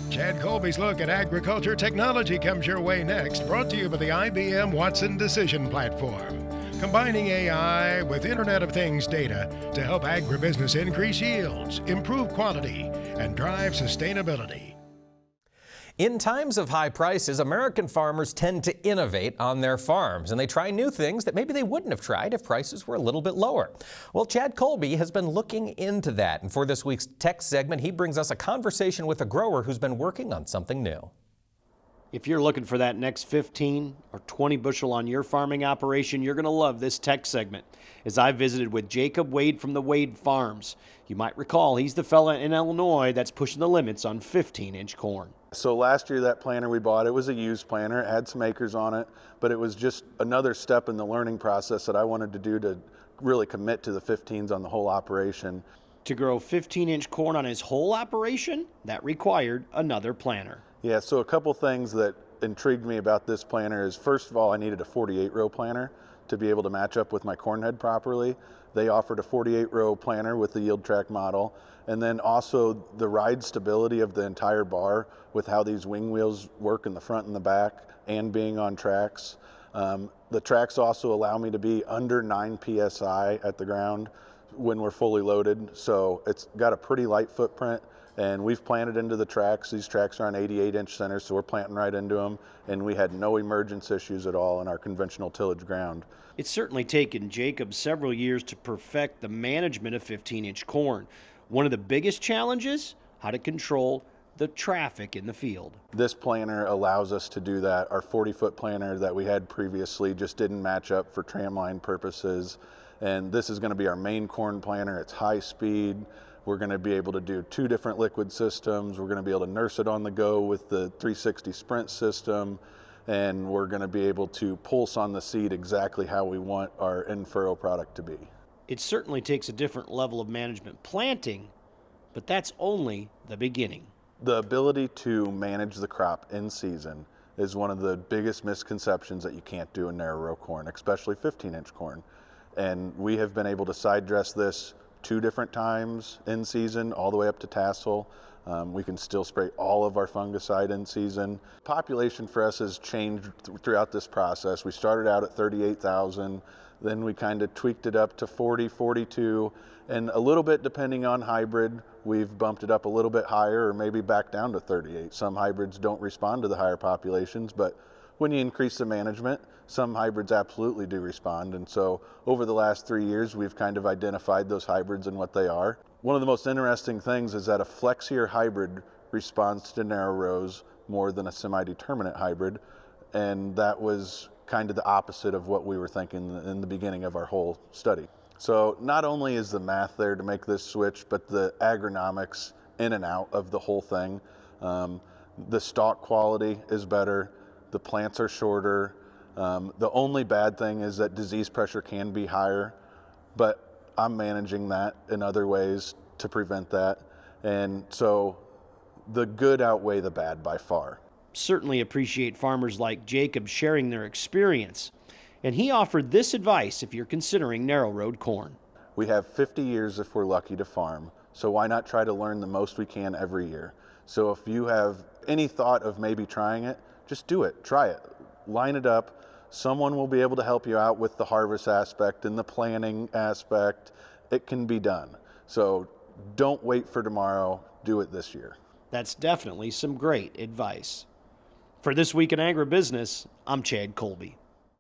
Chad Colby's look at agriculture technology comes your way next, brought to you by the IBM Watson Decision Platform. Combining AI with Internet of Things data to help agribusiness increase yields, improve quality, and drive sustainability. In times of high prices, American farmers tend to innovate on their farms, and they try new things that maybe they wouldn't have tried if prices were a little bit lower. Well, Chad Colby has been looking into that, and for this week's tech segment, he brings us a conversation with a grower who's been working on something new. If you're looking for that next 15 or 20 bushel on your farming operation, you're going to love this tech segment. As I visited with Jacob Wade from the Wade Farms. You might recall he's the fella in Illinois that's pushing the limits on 15-inch corn. So last year that planter we bought, it was a used planter, it had some acres on it, but it was just another step in the learning process that I wanted to do to really commit to the 15s on the whole operation. To grow 15-inch corn on his whole operation, that required another planter. Yeah, so a couple things that intrigued me about this planter is, first of all, I needed a 48-row planter to be able to match up with my corn head properly. They offered a 48-row planter with the Yield Track model, and then also the ride stability of the entire bar with how these wing wheels work in the front and the back and being on tracks. The tracks also allow me to be under 9 PSI at the ground when we're fully loaded, so it's got a pretty light footprint. And we've planted into the tracks. These tracks are on 88-inch centers, so we're planting right into them. And we had no emergence issues at all in our conventional tillage ground. It's certainly taken Jacob several years to perfect the management of 15-inch corn. One of the biggest challenges, how to control the traffic in the field. This planter allows us to do that. Our 40-foot planter that we had previously just didn't match up for tramline purposes. And this is going to be our main corn planter. It's high speed. We're going to be able to do 2 different liquid systems. We're going to be able to nurse it on the go with the 360 Sprint system. And we're going to be able to pulse on the seed exactly how we want our in-furrow product to be. It certainly takes a different level of management planting, but that's only the beginning. The ability to manage the crop in season is one of the biggest misconceptions that you can't do in narrow row corn, especially 15-inch corn. And we have been able to side dress this 2 different times in season, all the way up to tassel. We can still spray all of our fungicide in season. Population for us has changed throughout this process. We started out at 38,000, then we kind of tweaked it up to 40, 42, and a little bit depending on hybrid, we've bumped it up a little bit higher or maybe back down to 38. Some hybrids don't respond to the higher populations, but when you increase the management, some hybrids absolutely do respond. And so over the last 3 years, we've kind of identified those hybrids and what they are. One of the most interesting things is that a Flexier hybrid responds to narrow rows more than a semi-determinate hybrid. And that was kind of the opposite of what we were thinking in the beginning of our whole study. So not only is the math there to make this switch, but the agronomics in and out of the whole thing. The stalk quality is better. The plants are shorter. The only bad thing is that disease pressure can be higher, but I'm managing that in other ways to prevent that. And so the good outweigh the bad by far. Certainly appreciate farmers like Jacob sharing their experience. And he offered this advice if you're considering narrow road corn. We have 50 years if we're lucky to farm, so why not try to learn the most we can every year? So if you have any thought of maybe trying it, just do it, try it, line it up. Someone will be able to help you out with the harvest aspect and the planning aspect. It can be done. So don't wait for tomorrow, do it this year. That's definitely some great advice. For This Week in Agribusiness, I'm Chad Colby.